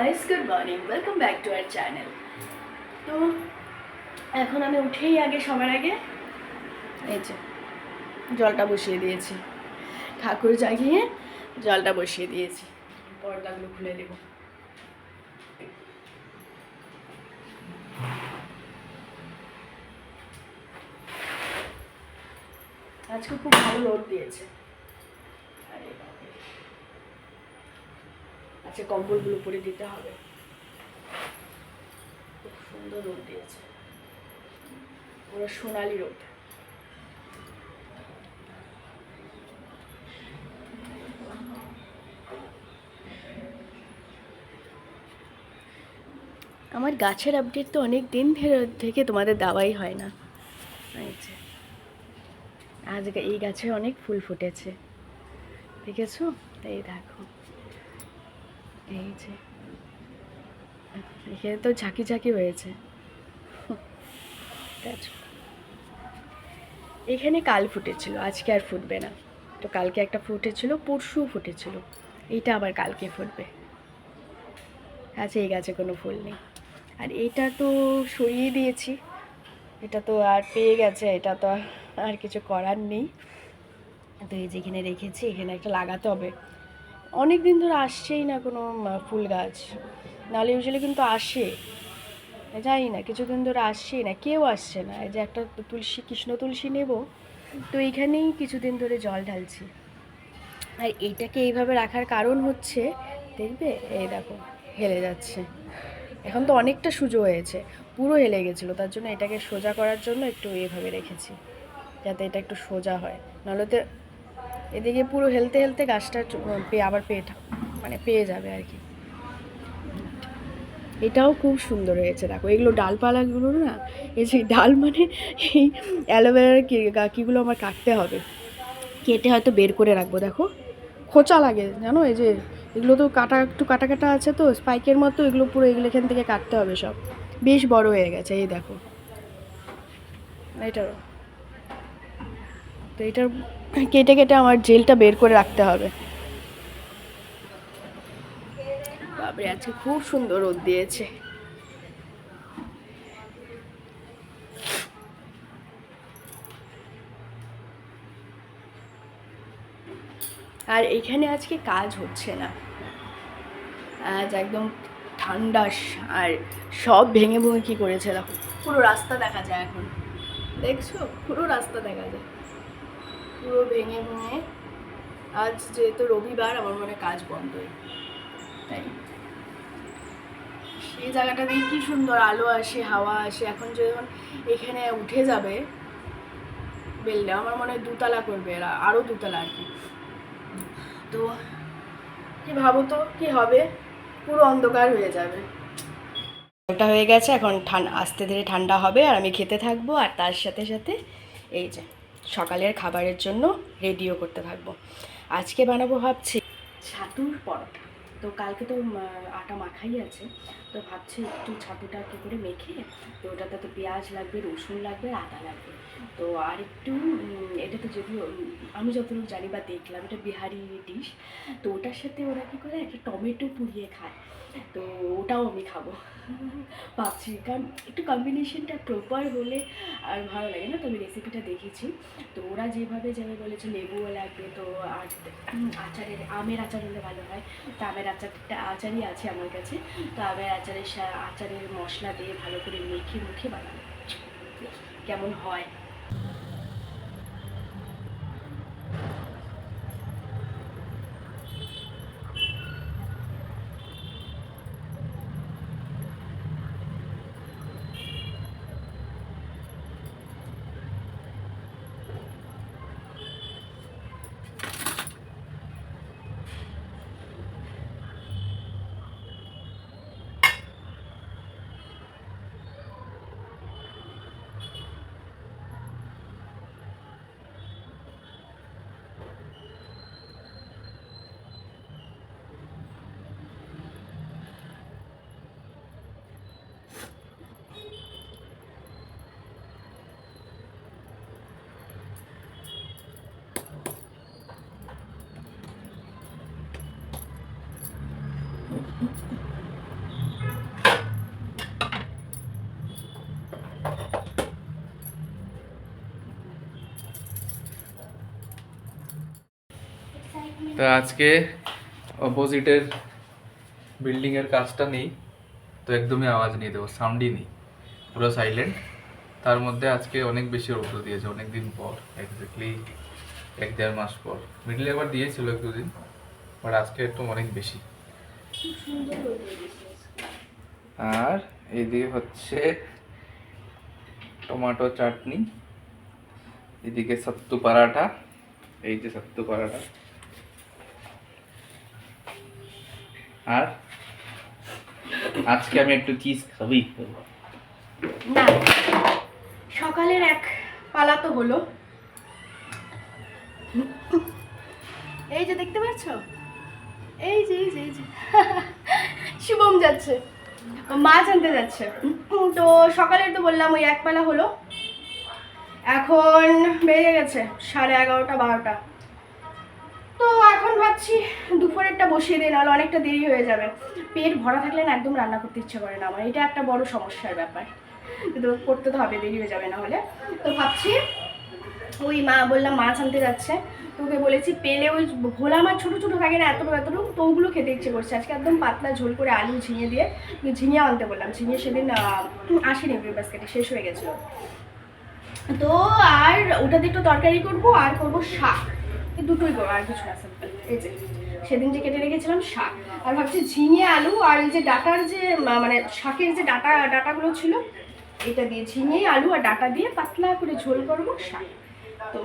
Guys, good morning, welcome back to our channel. তো এখন আমি উঠেই সবার আগে এই যে জলটা বসিয়ে দিয়েছি, ঠাকুর জাগিয়ে জলটা বসিয়ে দিয়েছি। পর্দাগুলো খুলে দেব। আজকে খুব ভালো রোদ দিয়েছে। আচ্ছা, কম্বলগুলো পরে দিতে হবে। খুব সুন্দর রোদ দিয়েছে, পুরো সোনালি রোদ। আমার গাছের আপডেট তো অনেক দিন থেকে তোমাদের দেওয়াই হয় না। আচ্ছা, আজ এই গাছে অনেক ফুল ফুটেছে, দেখেছো? এই দেখো, এই যে এখানে তো ঝাঁকি ঝাঁকি হয়েছে। এখানে কাল ফুটেছিল, আজকে আর ফুটবে না। তো কালকে একটা ফুটেছিল, পরশু ফুটেছিল, এইটা আবার কালকে ফুটবে। আচ্ছা, এই গাছে কোনো ফুল নেই। আর এইটা তো সরিয়ে দিয়েছি, এটা তো আর পেয়ে গেছে, এটা তো আর কিছু করার নেই। তো এই যেখানে রেখেছি এখানে একটা লাগাতে হবে। অনেক দিন ধরে আসছেই না কোনো ফুল গাছ, নাহলে ইউজুয়ালি কিন্তু আসে। জানি না, কিছুদিন ধরে আসছেই না, কেউ আসছে না। এই যে একটা তুলসী, কৃষ্ণ তুলসী নেব, তো এইখানেই কিছুদিন ধরে জল ঢালছি। আর এইটাকে এইভাবে রাখার কারণ হচ্ছে, দেখবে এই দেখো হেলে যাচ্ছে। এখন তো অনেকটা সোজা হয়েছে, পুরো হেলে গেছিলো, তার জন্য এটাকে সোজা করার জন্য একটু এইভাবে রেখেছি, যাতে এটা একটু সোজা হয়। নাহলে তো এদিকে পুরো হেলতে হেলতে গাছটা আবার পেয়ে যাবে আর কি। এটাও খুব সুন্দর হয়েছে, দেখো এগুলো ডালপালাগুলো না, এই যে ডাল মানে এই অ্যালোভেরার কীগুলো আমার কাটতে হবে, কেটে হয়তো বের করে রাখবো। দেখো খোঁচা লাগে জানো, এই যে এগুলো তো একটু কাটা কাটা আছে, তো স্পাইকের মতো এগুলো পুরো, এগুলো এখান থেকে কাটতে হবে সব। বেশ বড় হয়ে গেছে, এই দেখো এটারও। তো এটার কেটে কেটে আমার জেলটা বের করে রাখতে হবে। বাপরে, আজকে খুব সুন্দর রোদ দিয়েছে। আর এখানে আজকে কাজ হচ্ছে না, আজ একদম ঠান্ডা। আর সব ভেঙে ভেঙে কী করেছে দেখো, পুরো রাস্তা দেখা যায় এখন, দেখছো? পুরো রাস্তা দেখা যায়, পুরো ভেঙে ভেঙে। আজ যেহেতু রবিবার, আমার মনে কাজ বন্ধই, তাই সেই জায়গাটা দিয়ে কী সুন্দর আলো আসে, হাওয়া আসে। এখন যখন এখানে উঠে যাবে বেলটা, আমার মনে হয় দুতলা করবে এরা, আরও দুতলা আর কি। তো কি ভাবো তো কি হবে, পুরো অন্ধকার হয়ে যাবে। ওটা হয়ে গেছে, এখন আস্তে ধীরে ঠান্ডা হবে আর আমি খেতে থাকবো। আর তার সাথে সাথে এই যে সকালের খাবারের জন্য রেডিও করতে থাকবো। আজকে বানাবো ভাবছি ছাতুর পরোটা। তো কালকে তো আটা মাখাই আছে, তো ভাবছি একটু ছাতুটা কী করে মেখে, তো ওটাতে তো পেঁয়াজ লাগবে, রসুন লাগবে, আদা লাগবে। তো আর একটু এটা তো যদিও আমি যতটুকু জানি বা দেখলাম, এটা বিহারি ডিশ। তো ওটার সাথে ওরা কী করে একটা টমেটো পুড়িয়ে খায়, তো ওটাও আমি খাবো ভাবছি। কারণ একটু কম্বিনেশনটা প্রপার হলে আর ভালো লাগে না। তো আমি রেসিপিটা দেখেছি, তো ওরা যেভাবে বলেছে লেবুও লাগবে, তো আর আমের আচার হলে ভালো হয়। তো আমের আচারই আছে আমার কাছে। তো আমের আচারের মশলা দিয়ে ভালো করে মেখে মুখে বানাবো, কেমন হয়। তো আজকে অপোজিটের বিল্ডিংয়ের কাজটা নেই, তো একদমই আওয়াজ নেই, দেবো সাউন্ডই নেই, পুরো সাইলেন্ট। তার মধ্যে আজকে অনেক বেশি রৌদ্র দিয়েছে, অনেক দিন পর, এক্স্যাক্টলি 1-1.5 মাস পর। মিডলে একবার দিয়েছিল এক দুদিন, বাট আজকে একটু অনেক বেশি। আর এইদিকে হচ্ছে টমেটো চাটনি, এদিকে সত্তু পরাঠা, এই যে সত্তু পরাঠা। আর আজকে আমি একটু চিজ খাবি না, সকালের এক পালা তো হলো, এই যে দেখতে পাচ্ছ, এই যে এই যে এই যে শুভম যাচ্ছে, মাছ আনতে যাচ্ছে। তো সকালের তো বললাম ওই এক পালা হলো, এখন বেজে গেছে 11:30-12টা। তো এখন ভাবছি দুপুরেরটা বসিয়ে দিই, নাহলে অনেকটা দেরি হয়ে যাবে। পেট ভরা থাকলে না একদম রান্না করতে ইচ্ছে করে না আমার, এটা একটা বড় সমস্যার ব্যাপার, কিন্তু করতে তো হবে, দেরি হয়ে যাবে না হলে। তো ভাবছি ওই বললাম মাছ আনতে যাচ্ছে, তোকে বলেছি পেলে ওই ভোলা মাছ ছোটো ছোটো থাকে না এতটুকু এতটুকু, তো ওগুলো খেতে ইচ্ছে করছে আজকে, একদম পাতলা ঝোল করে আলু ঝিঙে দিয়ে। ঝিঙে আনতে বললাম, ঝিঙে সেদিন আসেনি বাস্কেটে, শেষ হয়ে গেছিলো। তো আর ওটা দিয়ে একটু তরকারি করবো, আর করবো শাক, দুটোই করবো, আর কিছু না, সিম্পল। এই যে সেদিন যে কেটে রেখেছিলাম শাক, আর ভাবছি ঝিঙে আলু আর এই যে ডাটার যে মানে শাকের যে ডাটাগুলো ছিল, এটা দিয়ে ঝিঙে আলু আর ডাটা দিয়ে পাতলা করে ঝোল করবো শাক। তো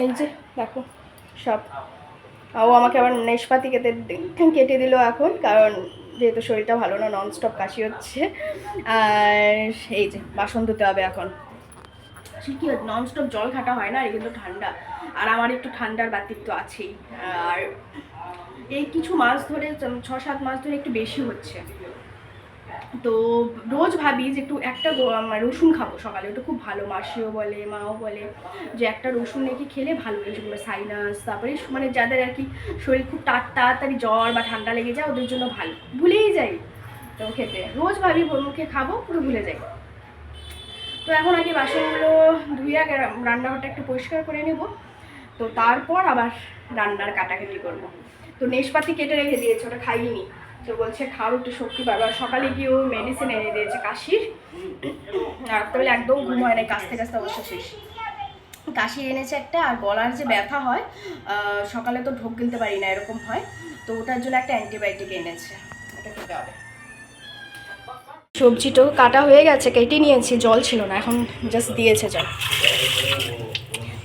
এই যে দেখো সব, ও আমাকে আবার নেশপাতি কেটে দিল এখন, কারণ যেহেতু শরীরটা ভালো না, ননস্টপ কাশি হচ্ছে। আর এই যে বাসন ধুতে হবে এখন, কি ননস্টপ জল ঘাটা হয় না, কিন্তু ঠান্ডা, আর আমার একটু ঠান্ডার বাতিক তো আছেই। আর এই কিছু মাস ধরে 6-7 মাস ধরে একটু বেশি হচ্ছে, তো রোজ ভাবি যে একটু একটা রসুন খাবো সকালে, ওটা খুব ভালো, মাসিও বলে মাও বলে যে একটা রসুন নাকি খেলে ভালো, সাইনাস, তারপরে মানে যাদের আর কি শরীর খুব তাড়াতাড়ি জ্বর বা ঠান্ডা লেগে যায় ওদের জন্য ভালো, ভুলেই যাই তো খেতে, রোজ ভাবি মুখে খাবো, পুরো ভুলে যাই। তো এখন আগে বাসনগুলো ধুয়ে আগে রান্নাঘরটা একটু পরিষ্কার করে নেব, তো তারপর আবার রান্নার কাটাকাটি করব। তো নেশপাতি কেটে রেখে দিয়েছে, ওটা খাইনি, তো বলছে খাও একটু শক্তি পাবে। আর সকালে গিয়ে ও মেডিসিন এনে দিয়েছে কাশির, রাত্রেবেলা একদম ঘুম হয় না, কাশতে কাশতে অবশ্য শেষ। কাশি এনেছে একটা, আর গলার যে ব্যথা হয় সকালে তো ঢোক গিলতে পারি না এরকম হয়, তো ওটার জন্য একটা অ্যান্টিবায়োটিক এনেছে, ওটা খেতে হবে। সবজিটাও কাটা হয়ে গেছে, কেটে নিয়েছি, জল ছিল না, এখন জাস্ট দিয়েছে জল।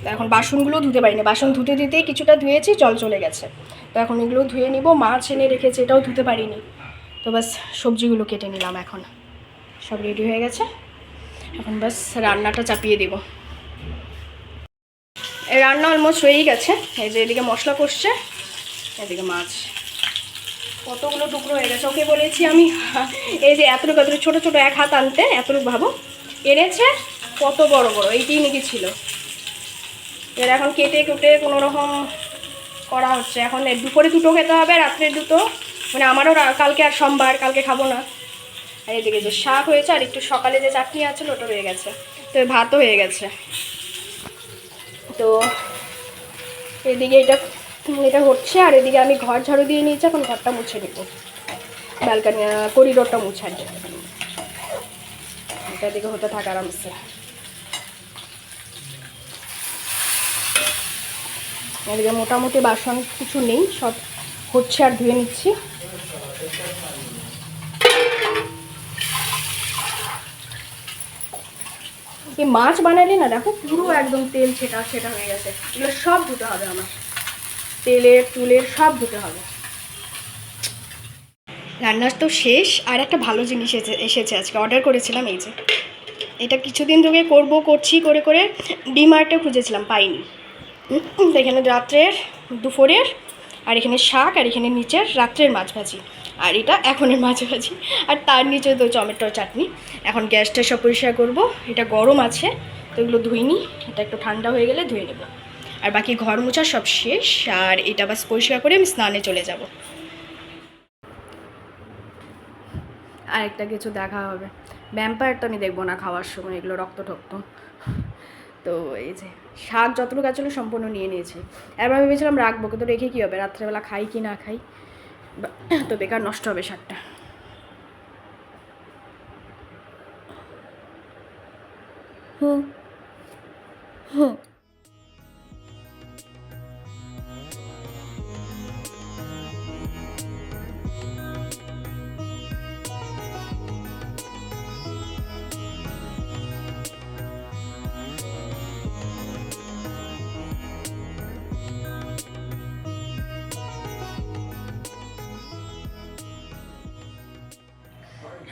তো এখন বাসনগুলো ধুতে পারিনি, বাসন ধুতে ধুতেই কিছুটা ধুয়েছি, জল চলে গেছে, তো এখন এগুলো ধুয়ে নিব। মাছ এনে রেখেছি, এটাও ধুতে পারিনি, তো বাস সবজিগুলো কেটে নিলাম, এখন সব রেডি হয়ে গেছে, এখন বাস রান্নাটা চাপিয়ে দেব। এই রান্না অলমোস্ট হয়েই গেছে, এই যে এদিকে মশলা কষছে, এদিকে মাছ কতগুলো টুকরো হয়ে গেছে। ওকে বলেছি আমি এই যে এতটুকু ছোটো ছোটো এক হাত আনতে, এতটুকু ভাবো এনেছে, কত বড় বড়, এইটাই নাকি ছিল। এর এখন কেটে কুটে কোনো রকম করা হচ্ছে। এখন দুপুরে দুটো খেতে হবে, রাত্রে দুটো, মানে আমারও কালকে আর সোমবার, কালকে খাবো না। আর এদিকে যে শাক হয়েছে, আর একটু সকালে যে চাটনি আছে ওটা হয়ে গেছে, তো ভাতও হয়ে গেছে। তো এদিকে এটা হচ্ছে, আর এদিকে আমি ঘর ঝাড়ু দিয়ে নিয়েছি, এখন ঘরটা মুছে নেব, ব্যালকানি করিডোরটা মুছার জন্য। এটা দিকে হতে থাকে আরামসে। এদিকে মোটামুটি বাসন কিছু নেই, সব হচ্ছে আর ধুয়ে নিচ্ছি। এই মাছ বানালে না দেখো পুরো একদম তেল ছেটা হয়ে গেছে, এগুলো সব ধুতে হবে আমার, তুলের সব ধুতে হবে। রান্নার তো শেষ, আর একটা ভালো জিনিস এসেছে আজকে, অর্ডার করেছিলাম, এই যে এটা কিছুদিন ধরে করছি করে ডিমার্টে খুঁজেছিলাম, পাইনি। এখানে রাত্রের, দুপুরের, আর এখানে শাক, আর এখানে নিচের রাত্রের মাছ ভাজি, আর এটা এখনের মাছ ভাজি, আর তার নিচে তো টমেটোর চাটনি। এখন গ্যাসটা সব পরিষ্কার করবো, এটা গরম আছে তো এগুলো ধুইনি, এটা একটু ঠান্ডা হয়ে গেলে ধুয়ে নেব। আর বাকি ঘর মোছা সব শেষ, আর এটা বাস পরিষ্কার করে আমি স্নানে চলে যাব। আরেকটা কিছু দেখা হবে, ভ্যাম্পায়ার তো আমি দেখবো না খাওয়ার সময়, এগুলো রক্ত ঠক্ত, তো এই যে শাক যতটুকু গাছ ছিল সম্পূর্ণ নিয়ে নিয়েছি। এবার ভেবেছিলাম রাখবো, কিন্তু রেখে কী হবে, রাত্রেবেলা খাই কি না খাই, তো বেকার নষ্ট হবে শাকটা। হুম হুম।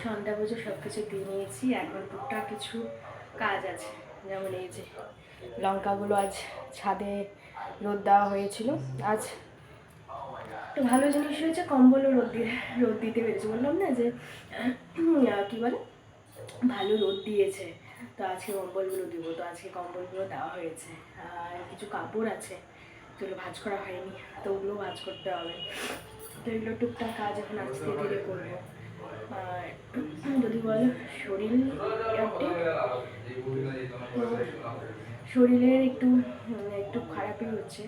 সন্ধ্যা পুজো সব কিছু দিয়ে নিয়েছি, এখন টুকটাক কিছু কাজ আছে, যেমন এই যে লঙ্কাগুলো আজ ছাদে রোদ দেওয়া হয়েছিল। আজ একটু ভালো জিনিস হয়েছে, কম্বলও রোদ দিতে পেরেছি, বললাম না যে কী বলে ভালো রোদ দিয়েছে, তো আজকে কম্বলগুলো দেবো, তো আজকে কম্বলগুলো দেওয়া হয়েছে। আর কিছু কাপড় আছে যেগুলো ভাঁজ করা হয়নি, তো ওগুলো ভাঁজ করতে হবে। তো এগুলো টুকটাক কাজ এখন আস্তে ধীরে করবো। আর যদি বলো শরীর শরীরের একটু একটু খারাপই হচ্ছে,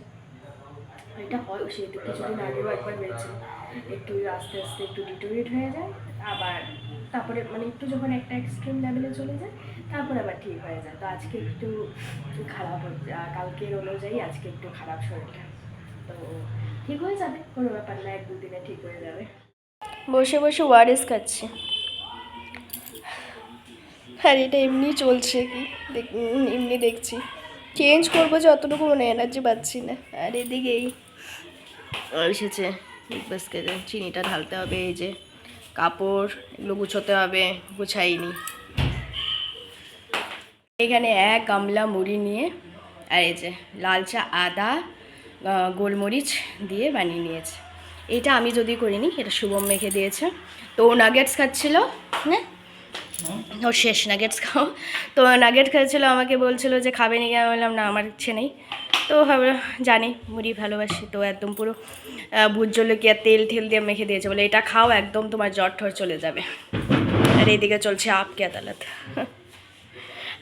এটা হয় সেহেতু কিছুদিন আগেও একবার হয়েছে, একটু আস্তে আস্তে একটু ডিটোরিয়েট হয়ে যায়, আবার তারপরে মানে একটু যখন একটা এক্সট্রিম লেভেলে চলে যায় তারপরে আবার ঠিক হয়ে যায়। তো আজকে একটু খারাপ হচ্ছে, কালকের অনুযায়ী আজকে একটু খারাপ শরীরটা, তো ঠিক হয়ে যাবে, কোনো ব্যাপার না, 1-2 দিনে ঠিক হয়ে যাবে। বসে বসে ওআরএস খাচ্ছি, আর এটা এমনি চলছে কি এমনি দেখছি, চেঞ্জ করবো যে অতটুকু মনে এনার্জি পাচ্ছি না। আর এদিকেই এসেছে বিগ বাস্কেটে, চিনিটা ঢালতে হবে, এই যে কাপড় এগুলো গুছোতে হবে, গুছাইনি। এখানে 1 গামলা মুড়ি নিয়ে আর এই যে লাল চা, আদা, গোলমরিচ দিয়ে বানিয়ে নিয়েছে। এটা আমি যদি করিনি, এটা শুভম মেখে দিয়েছে। তো ও নাগেটস খাচ্ছিল, হ্যাঁ ও শেষ নাগেটস খাও, তো নাগেট খাচ্ছিলো, আমাকে বলছিল যে খাবে নাকি, আমি বললাম না আমার ইচ্ছে নেই। তো ভাবে জানি মুড়ি ভালোবাসি, তো একদম পুরো ভুত জলকিয়া তেল ঠেল দিয়ে মেখে দিয়েছে, বলে এটা খাও একদম তোমার জ্বর ঠর চলে যাবে। আর এইদিকে চলছে আপকে আদালত।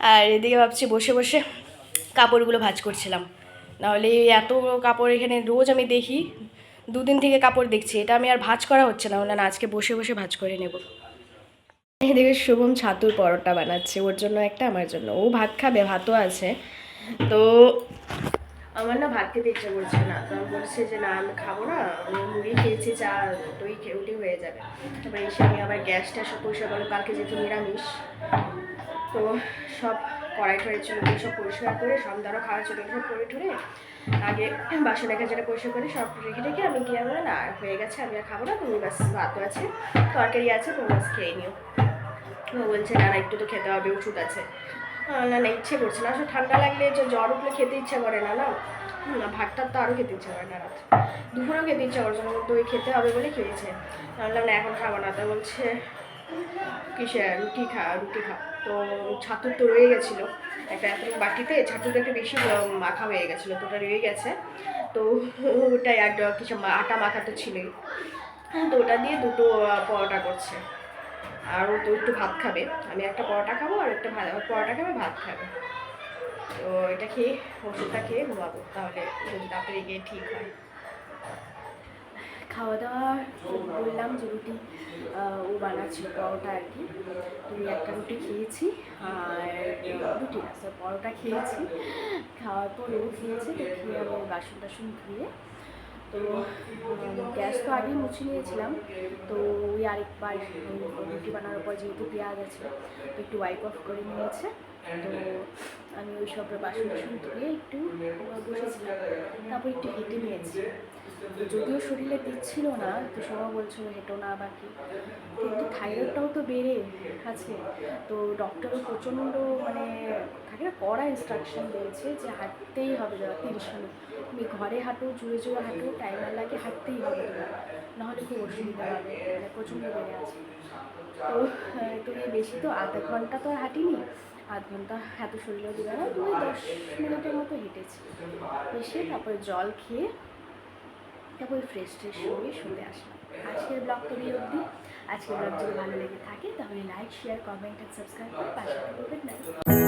আর এদিকে ভাবছি বসে বসে কাপড়গুলো ভাঁজ করছিলাম, নাহলে এত কাপড় এখানে রোজ আমি দেখি, 2 দিন থেকে কাপড় দেখছি, এটা আমি আর ভাঁজ করা হচ্ছে না, বলে না আজকে বসে বসে ভাঁজ করে নেব। এদিকে শুভম ছাতুর পরোটা বানাচ্ছে, ওর জন্য একটা, আমার জন্য। ও ভাত খাবে, ভাতও আছে, তো আমার না ভাত খেতে ইচ্ছে করছে না, তো আমি বলছি যে না আমি খাবো না, আমি মুড়ি খেয়েছি, চা দই খেয়ে হয়ে যাবে। তারপরে এসে আমি আবার গ্যাসটা সব পরিষ্কার করলাম, কালকে যেহেতু নিরামিষ, তো সব কড়াই টড়াই ছিল সব পরিষ্কার করে, সন্ধ্যারও খাওয়া ছিল সব করে ঠরে আগে বাসন রেখে যেটা পরিষ্কার করে সব রেখে রেখে আমি গিয়ে বলে না হয়ে গেছে, আমি আর খাবো না, তুমি বাস ভাতও আছে তরকারি আছে, তুমি বাস খেয়ে নিও। ও বলছে না না একটু তো খেতে হবে, ওষুধ আছে। না না ইচ্ছে করছে না, আসলে ঠান্ডা লাগলে যে জ্বর উঠলে খেতে ইচ্ছা করে না, না ভাতটা তো আরও খেতে ইচ্ছা করে না, রাত দুপুরেও খেতে ইচ্ছা করছে না, কিন্তু ওই খেতে হবে বলে খেয়েছে। বললাম না এখন খাবো না, তা বলছে কিসে রুটি খা। তো ছাতুর তো রয়ে গেছিলো একটা এত বাটিতে, ছাতুটা একটু বেশি মাখা হয়ে গেছিলো, তো ওটা রয়ে গেছে, তো ওটাই আর কিছু আটা মাখা তো ছিলই, তো ওটা দিয়ে 2টো পরোটা করছে। আর ও তো একটু ভাত খাবে, আমি একটা পরোটা খাবো আর একটা পরোটা খাবে, ভাত খাবে। তো এটা খেয়ে ওষুধটা খেয়ে ঘুমাবো, তাহলে যদি তাড়াতাড়ি গিয়ে ঠিক হয়। খাওয়া দাওয়া বললাম যে রুটি ও বানাচ্ছিল পরোটা আর কি, তো একটা রুটি খেয়েছি আর রুটি না পরোটা খেয়েছি, খাওয়ার পর ও খেয়েছে, তো খেয়ে আমি বাসন টাসন ধুয়ে, তো গ্যাস তো আগেই মুছে নিয়েছিলাম, তো ওই আরেকবার রুটি বানানোর পর যেহেতু পেঁয়াজ আছে তো একটু ওয়াইপ অফ করে নিয়েছে, তো আমি ওই সব বাসন টাসন ধুয়ে একটু বসেছিলাম, তারপর একটু হেঁটে নিয়েছি। যদিও শরীরে দিচ্ছিল না, তো সবাই বলছিল হেঁটো না বা কি, কিন্তু থাইরয়েডটাও তো বেড়ে আছে, তো ডক্টরও প্রচণ্ড মানে থাকে না কড়া ইনস্ট্রাকশন দিয়েছে যে হাঁটতেই হবে, দাদা 30 মিনিট তুমি ঘরে হাঁটো, জুড়ে জুড়ে হাঁটো, টাইমার লাগে, হাঁটতেই হবে তোমার, নাহলে খুব অসুবিধা হবে, মানে প্রচণ্ড বেড়ে আছে। তো তুমি বেশি তো আধা ঘন্টা তো আর হাঁটিনি, আধ ঘন্টা এত শরীরে দেবে না, তুমি 10 মিনিটের মতো হেঁটেছি, এসে তারপরে জল খেয়ে তারপর ফ্রেশ হয়ে শুতে আসলাম। আজকের ব্লগ তো এই অবধি। আজকের ব্লগ যদি ভালো লেগে থাকে তাহলে লাইক, শেয়ার, কমেন্ট আর সাবস্ক্রাইব করে পাশে থাকবেন না।